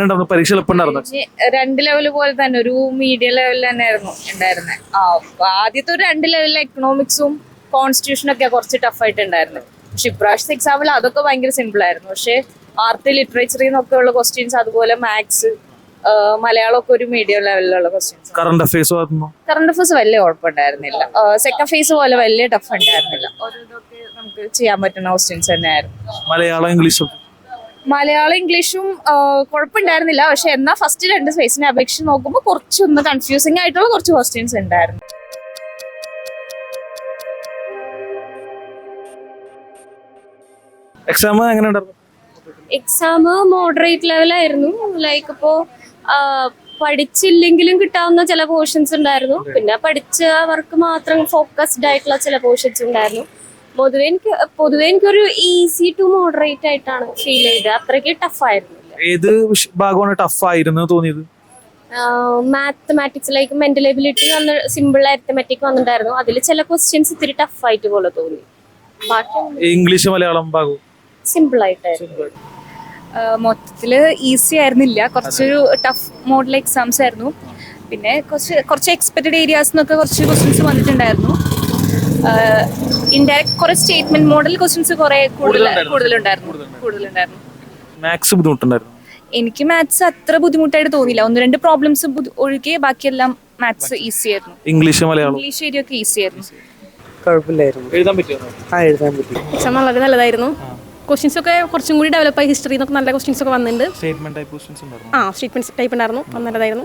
പരീക്ഷ എളുപ്പമുണ്ടായിരുന്നു. രണ്ട് ലെവല് പോലെ തന്നെ ഒരു മീഡിയം ലെവലിൽ തന്നെയായിരുന്നു ഉണ്ടായിരുന്നത്. ആദ്യത്തെ ഒരു രണ്ട് ലെവലിൽ എക്കണോമിക്സും കോൺസ്റ്റിറ്റ്യൂഷനും ഒക്കെ കുറച്ച് ടഫായിട്ട് ഉണ്ടായിരുന്നു. പക്ഷെ ഇപ്രാവശ്യത്തെ എക്സാമിൽ അതൊക്കെ ഭയങ്കര സിമ്പിൾ ആയിരുന്നു. പക്ഷെ ആർട്ട് ലിറ്ററേച്ചറിൽ നിന്നൊക്കെ ഉള്ള ക്വസ്റ്റ്യൻസ്, അതുപോലെ മാത്സ്, മലയാളമൊക്കെ ഒരു മീഡിയം ലെവലിലുള്ള ക്വസ്റ്റ്യൻസ്. കറണ്ട് അഫയേഴ്സ് വലിയ കുഴപ്പമുണ്ടായിരുന്നില്ല. സെക്കൻഡ് ഫേസ് പോലെ വലിയ ടഫ് ഉണ്ടായിരുന്നില്ല. ഓരോന്നൊക്കെ നമുക്ക് ചെയ്യാൻ പറ്റുന്ന ക്വസ്റ്റ്യൻസ് തന്നെയായിരുന്നു. മലയാളം ഇംഗ്ലീഷും കുഴപ്പമുണ്ടായിരുന്നില്ല. പക്ഷെ എന്നാൽ ഫസ്റ്റ് രണ്ട് ഫേസിനെ അപേക്ഷിച്ച് നോക്കുമ്പോൾ കുറച്ചൊന്ന് കൺഫ്യൂസിംഗ് ആയിട്ടുള്ള കുറച്ച് ക്വസ്റ്റ്യൻസ് ഉണ്ടായിരുന്നു. Exam moderate ലെവലായിരുന്നു. ലൈക്ക് ഇപ്പോൾ പഠിച്ചില്ലെങ്കിലും കിട്ടാവുന്ന ചില പോർഷൻസ് ഉണ്ടായിരുന്നു. പിന്നെ പഠിച്ചവർക്ക് മാത്രം ഫോക്കസ്ഡ് ആയിട്ടുള്ള ചില പോർഷൻസ് ഉണ്ടായിരുന്നു. പൊതുവെ എനിക്കൊരു ഈസി ടു മോഡറേറ്റ് ആയിട്ടാണ് ഫീൽ ചെയ്തത്. അത്രയ്ക്ക് ടഫ് ആയിരുന്നില്ല. ഏത് ഭാഗമാണ് ടഫ് ആയിരുന്നു തോന്നിയത്? Mathematics, like mental ability simple arithmetic വന്നിട്ടുണ്ടായിരുന്നു. അതിൽ ചില ക്വസ്റ്റ്യൻസ് ഇത്തിരി ടഫ് ആയിട്ട് പോലെ തോന്നി. ഇംഗ്ലീഷ് മലയാളം ഭാഗവും സിമ്പിൾ ആയിട്ടായിരുന്നു. മൊത്തത്തില് ഈസി ആയിരുന്നില്ല. കുറച്ചൊരു ടഫ് മോഡൽ എക്സാംസ് ആയിരുന്നു. പിന്നെ കുറച്ച് എക്സ്പെക്റ്റഡ് ഏരിയാസ് എന്നൊക്കെ കുറച്ച് ക്വസ്റ്റ്യൻസ് വന്നിട്ടുണ്ടായിരുന്നു. ഇൻഡയറക്റ്റ് കുറെ സ്റ്റേറ്റ്മെന്റ് മോഡൽ ക്വസ്റ്റ്യൻസ് കുറെ കൂടുതലുണ്ടായിരുന്നു. മാത്സ് ബുദ്ധിമുട്ടുണ്ടായിരുന്നു. എനിക്ക് മാത്സ് അത്ര ബുദ്ധിമുട്ടായിട്ട് തോന്നിയില്ല. ഒന്ന് രണ്ട് പ്രോബ്ലംസ് ഒഴികെ ബാക്കിയെല്ലാം മാത്സ് ഈസി ആയിരുന്നു. ഇംഗ്ലീഷ് ഏരിയ ഒക്കെ ഈസി ആയിരുന്നു. കുഴപ്പമില്ലായിരുന്നു. എഴുതാൻ പറ്റും. എക്സാം വളരെ നല്ലതായിരുന്നു. ക്വസ്റ്റ്യൻസ് ഒക്കെ കുറച്ചും കൂടി ഡെവലപ്പ് ആയി. ഹിസ്റ്ററി എന്നൊക്കെ നല്ല ക്വസ്റ്റ്യൻസ് ഒക്കെ വന്നിട്ടുണ്ട്. സ്റ്റേറ്റ്മെന്റ് ടൈപ്പ് ഉണ്ടായിരുന്നു. നല്ലതായിരുന്നു.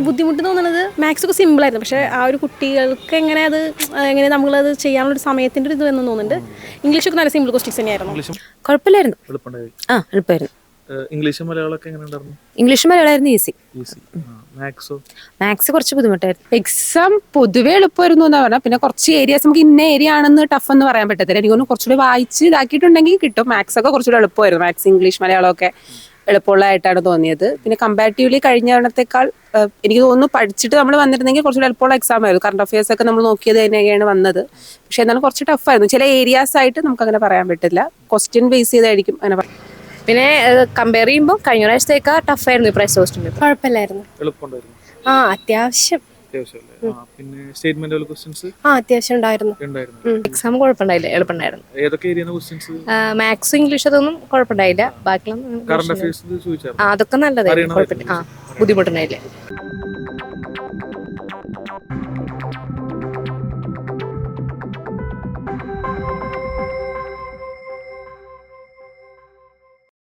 ബുദ്ധിമുട്ട് തോന്നുന്നത് മാത്സ് ഒക്കെ സിമ്പിൾ ആയിരുന്നു. പക്ഷെ ആ ഒരു കുട്ടികൾക്ക് എങ്ങനെ നമ്മളത് ചെയ്യാനുള്ള സമയത്തിന്റെ ഒരു ഇത് എന്ന് തോന്നുന്നുണ്ട്. ഇംഗ്ലീഷ് ഒക്കെ നല്ല സിമ്പിൾ ക്വസ്റ്റ്യൻസ് തന്നെയായിരുന്നു. കുഴപ്പമില്ലായിരുന്നു. എളുപ്പമായിരുന്നു. ഇംഗ്ലീഷും മലയാളമൊക്കെ എങ്ങനെ ഉണ്ടായിരുന്നു? ഇംഗ്ലീഷും മലയാളമായിരുന്നു ഈസി. മാത്സ് കുറച്ച് ബുദ്ധിമുട്ടായിരുന്നു. എക്സാം പൊതുവെ എളുപ്പമായിരുന്നു എന്നാ പറഞ്ഞാൽ. പിന്നെ കുറച്ച് ഏരിയാസ് നമുക്ക് ഇന്ന ഏരിയ ആണെന്ന് ടഫ് എന്ന് പറയാൻ പറ്റത്തില്ല. എനിക്കൊന്ന് കുറച്ചുകൂടി വായിച്ച് ഇതാക്കിയിട്ടുണ്ടെങ്കിൽ കിട്ടും. മാത്സ് ഒക്കെ കുറച്ചുകൂടി എളുപ്പമായിരുന്നു. മാത്സ്, ഇംഗ്ലീഷ്, മലയാളമൊക്കെ എളുപ്പമുള്ളതായിട്ടാണ് തോന്നിയത്. പിന്നെ കമ്പാരിറ്റീവ്ലി കഴിഞ്ഞ തവണത്തേക്കാൾ എനിക്ക് തോന്നുന്നു പഠിച്ചിട്ട് നമ്മൾ വന്നിരുന്നെങ്കിൽ കുറച്ചുകൂടി എളുപ്പമുള്ള എക്സാം ആയിരുന്നു. കറണ്ട് അഫയേഴ്സ് ഒക്കെ നമ്മൾ നോക്കിയത് തന്നെയാണ് വന്നത്. പക്ഷെ എന്നാലും കുറച്ച് ടഫായിരുന്നു. ചില ഏരിയാസ് ആയിട്ട് നമുക്ക് അങ്ങനെ പറയാൻ പറ്റില്ല. ക്വസ്റ്റ്യൻ ബേസ് ചെയ്തായിരിക്കും അങ്ങനെ പറയാം. പിന്നെ കമ്പയർ ചെയ്യുമ്പോൾ കഴിഞ്ഞ പ്രാവശ്യത്തേക്കാ ടഫായിരുന്നു ഇപ്രാവശ്യം ക്വസ്റ്റ്യൻ. കുഴപ്പമില്ലായിരുന്നു. അത്യാവശ്യം അത്യാവശ്യം ഉണ്ടായിരുന്നു. എക്സാം കുഴപ്പമുണ്ടായില്ല, എളുപ്പമുണ്ടായിരുന്നു. മാത്സും ഇംഗ്ലീഷ് അതൊന്നും കുഴപ്പമുണ്ടായില്ല. ബാക്കിയുള്ള അതൊക്കെ നല്ലതായിരുന്നു. കുഴപ്പമില്ല. ബുദ്ധിമുട്ടുണ്ടായില്ലേ.